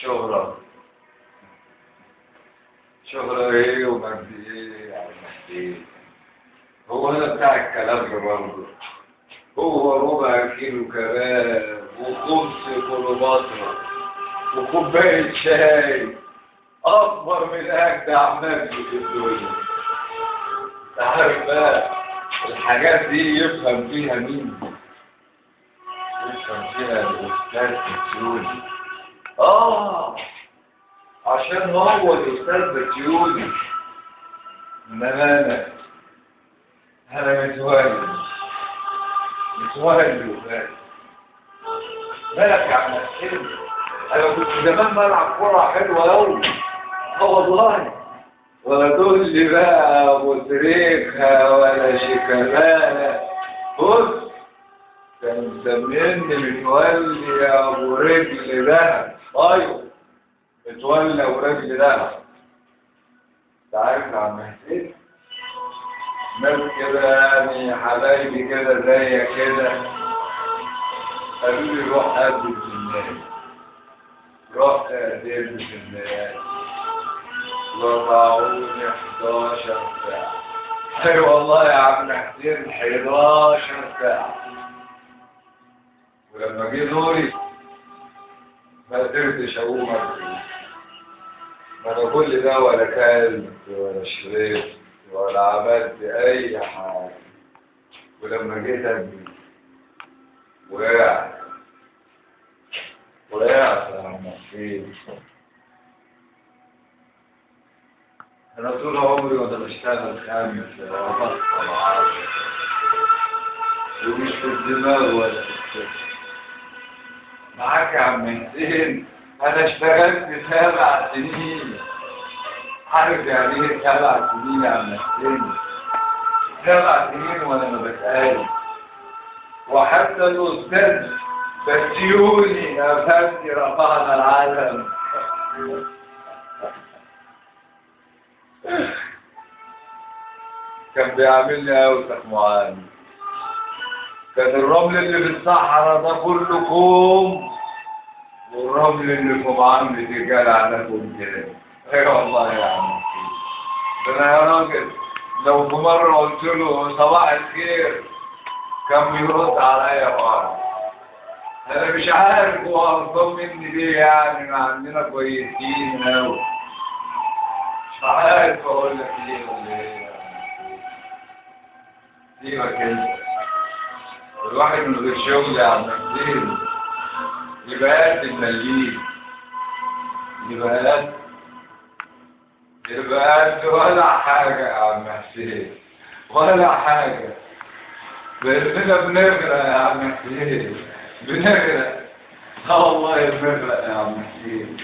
شهرة. شهرة ايه ومجد ايه يا عم حسين؟ هو انا بتاع الكلام ده برضه. هو ربع كيلو كباب وخبز كليوباترا وكوباية شاي أكبر من أجدع مجد في الدنيا. أنت عارف بقى الحاجات دي يفهم فيها مين؟ يفهم فيها الأستاذ بتيوني. عشان هو الأستاذ بتيوني. إنما أنا متولي وبس. مالك يا عم حسين؟ أنا كنت زمان بلعب كورة حلوة أوي. والله. ولا تقول لي بقى أبو تريكة ولا شيكابالا. بص كان مسميني متولي يا أبو رجل دهب. أيوه متولي أبو رجل دهب. أنت عارف يا عم حسين؟ ناس كده يعني حبايبي كده زي كده قالوا لي روح قدم الجنان. رحت قدمت الجنان وضعوني 11 ساعة. اي والله يا عم حسين 11 ساعة. ولما جه دوري ما قدرتش اقوم اجري. ما انا كل ده ولا كلت ولا شربت ولا عملت اي حاجة. ولما جيت اجري وقعت يا عم حسين. انا طول عمري وانا بشتغل خامس ولا بطل عشر ومش في الدماغ ولا في الكتف. معاك يا عم حسين انا اشتغلت 7 سنين. عارف يعني ايه 7 سنين يا عم حسين؟ 7 سنين وانا ما بتقال. وحتى الاستاذ بتيوني يا فندي رفعنا العالم. كان بيعاملني اوسخ معامله. كان الرمل اللي في الصحراء ده كله كوم والرمل اللي في معاملة الجلع ده كوم كده. اي والله يا عم. ده انا يا راجل لو في مرة قلت له صباح الخير كان بيرد عليا بعض. انا مش عارف هو غلطان مني ليه يعني. ما عندنا كويسين اوي. مش عارف اقول لك ليه ولا ايه. سيبك انت. الواحد من غير شغل يا عم حسين يبقى قد المليين. يبقى قد ولا حاجة يا عم حسين. ولا حاجة. بإننا بنغرق يا عم حسين. بنغرق. والله بنغرق يا عم حسين.